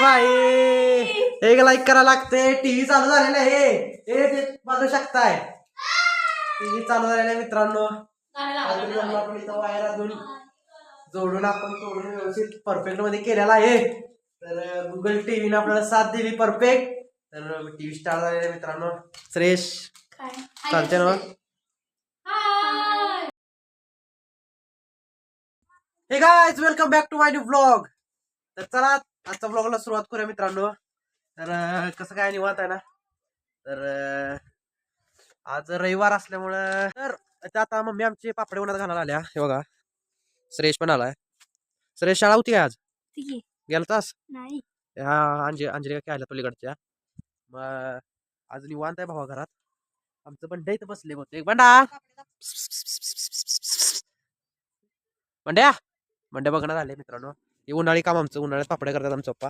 बाई एक लाईक करा लागते. टीव्ही चालू झालेला आहे हे बघू शकताय. टीव्ही चालू झालेला आहे मित्रांनो. आपण इथं वायर अजून जोडून आपण तोडून व्यवस्थित परफेक्ट मध्ये केलेला आहे. तर गुगल टीव्हीने आपल्याला साथ दिली परफेक्ट. तर टीव्ही स्टार्ट झालेला आहे मित्रांनो. श्रेयश चालते ना. Hey guys welcome back to my new blog. तर चला आजच्या ब्लॉगला सुरुवात करूया मित्रांनो. तर कसं काय निवांत आहे ना. तर आज रविवार असल्यामुळं तर आता मम्मी आमची पापडे उन्हात घालायला आल्या. हे बघा श्रेयश पण आलाय. श्रेयश शाळा होती आज गेलतास नाही. हा अंजली काय आल्या पलीकडच्या. मग आज निवांत आहे भावा घरात. आमचं बंड्या इथं बसले होते. बंडा बंड्या बंड्या बघणं झाले मित्रांनो. हे उन्हाळी काम आमचं. उन्हाळ्यात पापड्या करतात आमचा पप्पा.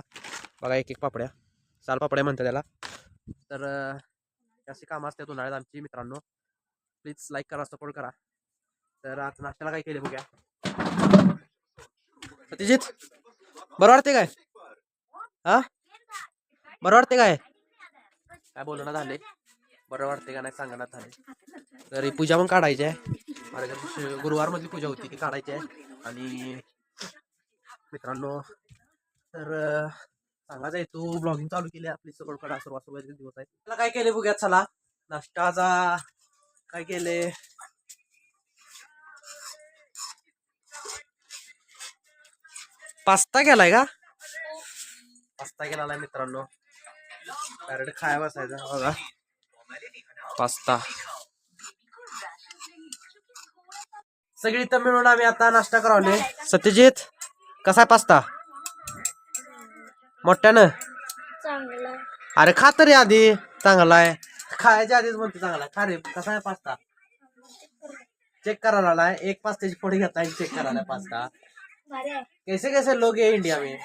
बघा एक एक पापड्या साल पापड्या म्हणतात त्याला. तर अशी कामं असतात उन्हाळ्यात आमची मित्रांनो. प्लीज लाईक करा सपोर्ट करा. तर आता नाश्त्याला काय केले बघूया. सत्यजित बरं वाटते काय हा बरं वाटते काय बोलणं झाले. बरं वाटते का नाही सांगणार झाले. तर ही पूजा पण काढायची आहे. गुरुवार मधली पूजा होती ती काढायची आहे. आणि मित्रांनो तर सांगायचं आहे तू ब्लॉगिंग चालू केली आपली सपोर्ट करा. सर्वात दिवस आहे. त्याला काय केले बघूया. चला नाश्ताचा काय केले. पास्ता केलाय का. पास्ता केला मित्रांनो. डायरेक्ट खाया बसायचा बघा पास्ता. सगळी तर मिळून आम्ही आता नाश्ता करावले. सत्यजित कसा आहे पास्ता मोठ्यानं. अरे खा तरी आधी. चांगला आहे खायच्या आधीच म्हणते चांगला आहे. खा रे कसा आहे पास्ता. चेक करायला आलाय. एक पास्त्याची फोडी घेता चेक करायला पास्ता. कैसे कैसे लोग हैं इंडिया में.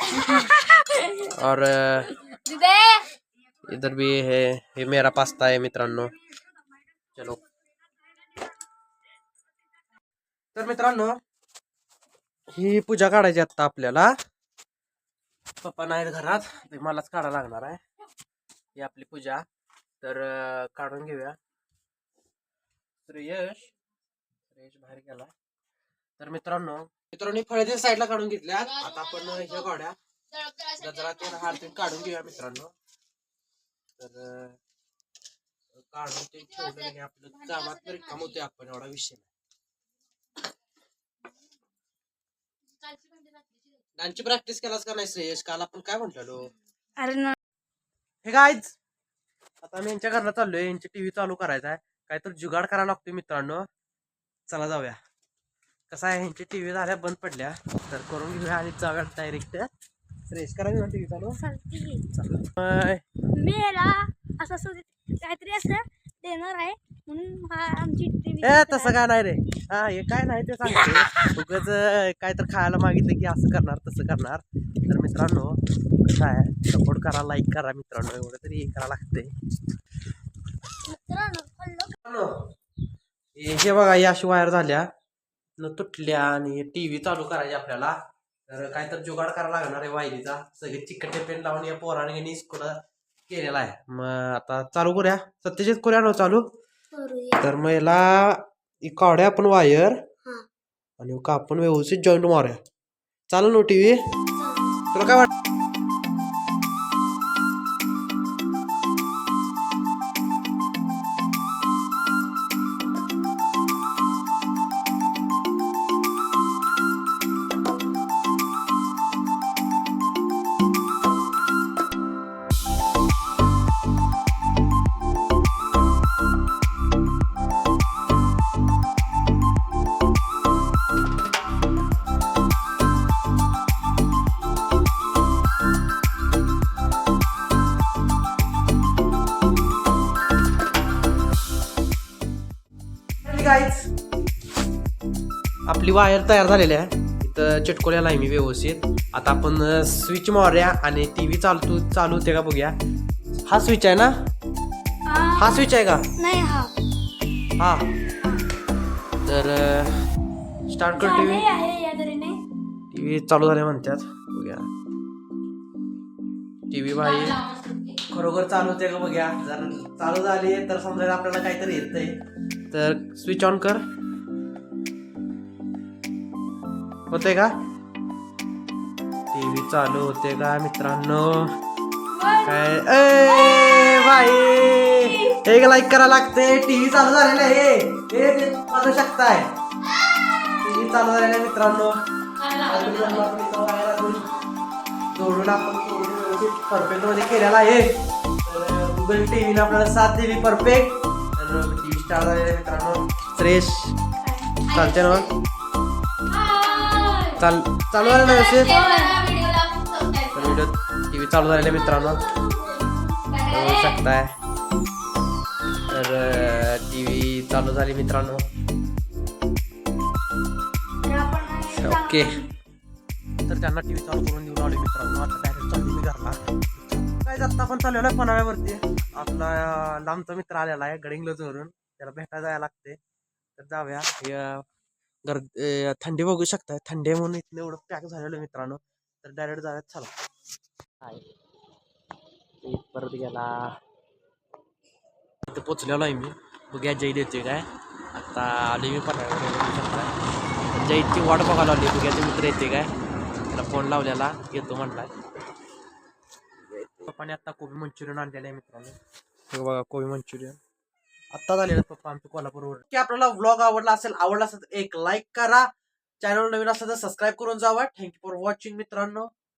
और इधर भी है. ये मेरा पास्ता है मित्रांनो. चलो तर मित्रांनो ही पूजा काढायची आता आपल्याला. पप्पा नाहीत घरात ते मलाच काढायला लागणार आहे ही आपली पूजा. तर काढून घेऊया. श्रेयश बाहेर गेला. तर मित्रांनो फळ्याच्या साईडला काढून घेतल्या. आता आपण ह्या गोड्या गजरा ते हार ते काढून घेऊया मित्रांनो. तर काढून ते ठेवलं आपलं कामात रिकाम होते आपण. एवढा विषय नाही. डान्सची प्रॅक्टिस केलास का नाही श्रेयश. काल आपण काय म्हटलेलो. हे गाईज आता मी यांच्या घरला चाललोय. यांची टीव्ही चालू करायचा आहे. काहीतरी जुगाड करायला लागतोय मित्रांनो. चला जाऊया. कसं आहे ह्यांची टीव्ही झाल्या बंद पडल्या. तर करून घेऊया आणि जाऊया डायरेक्ट. श्रेयश करा घेऊन टीव्ही चालू. मेला असं काहीतरी असं देणार आहे म्हणून आमची तसं काय नाही रे. हा हे काय नाही ते सांगते. उगाच काय तर खायला मागितलं की असं करणार तसं करणार. तर मित्रांनो कसं आहे सपोर्ट करा लाईक करा मित्रांनो. एवढं तरी हे करावं लागते. हे बघा या अशी वायर झाल्या तुटल्या आणि टीव्ही चालू करायची आपल्याला. तर काय तर जुगाड करायला लागणार आहे वायरीचा. सगळे चिकट पेन लावून या पोराने स्कूल केलेला आहे. मग आता चालू करूया. सत्यजित करूया ना चालू. तर मग याला काढूया आपण वायर आणि आपण व्यवस्थित जॉईंट मारूया. चालू ना टीव्ही. तुला काय वाटत. आपली वायर तयार झालेली आहे. इथं चिटकोल्याला आहे मी व्यवस्थित. आता आपण स्विच मारूया आणि टीव्ही चालू होते का बघूया. हा स्विच आहे ना. हा स्विच आहे का नाही. हा तर स्टार्ट कर टीव्ही. टीव्ही चालू झाले म्हणतात बघूया. टीव्ही भाई खरोखर चालू होते का बघ्या. जर चालू झाली तर समजायला आपल्याला काहीतरी येतंय. तर स्विच ऑन कर. होते का टीव्ही चालू होते का मित्रांनो. काय ए भाई एक लाईक करा लागते. टीव्ही चालू झालेला आहे. हे पाहू शकताय टीव्ही चालू झालेला आहे मित्रांनो. जोडून आपण व्यवस्थित परफेक्ट मध्ये केलेला आहे. तर गुगल टीव्हीने आपल्याला साथ दिली परफेक्ट. तर टीव्ही स्टार्ट झालेला आहे मित्रांनो. फ्रेश चालते ना. चालू झालं ना व्यवस्थित. तर व्हिडिओ टीव्ही चालू झालेला आहे मित्रांनो बघू शकताय. तर टीव्ही चालू झाली मित्रांनो. ओके तर त्यांना टीव्ही चालू करून देऊन आलो मित्रांनो. आता डायरेक्ट चालू मी घरला. काय जाता आपण चाललेलो आहे पन्हाळ्यावरती. आपला लांबचा मित्र आलेला आहे गडिंग्लजवरून. त्याला भेटायला जायला लागते. तर जाऊया. थंडी बघू शकताय. थंडी आहे म्हणून इथलं एवढं पॅक झालेलं मित्रांनो. तर डायरेक्ट जाऊयात चला. परत गेला इथं पोचलेलो आहे मी. बघूया जय देते काय. आता आले मी पन्हाळ्यावर. जयची वाट बघायला आली. बघूया मित्र येते काय. त्याला फोन लावलेला येतो म्हणलाय. पप्पाने आता कोबी मंचुरियन आणलेलं आहे मित्रांनो. हे बघा कोबी मंचुरियन आत्ता झालेलं पप्पा आमच्या कोल्हापूरवर. की आपल्याला व्लॉग आवडला असेल तर एक लाईक करा. चॅनल नवीन असेल तर सबस्क्राईब करून जावा. थँक्यू फॉर वॉचिंग मित्रांनो.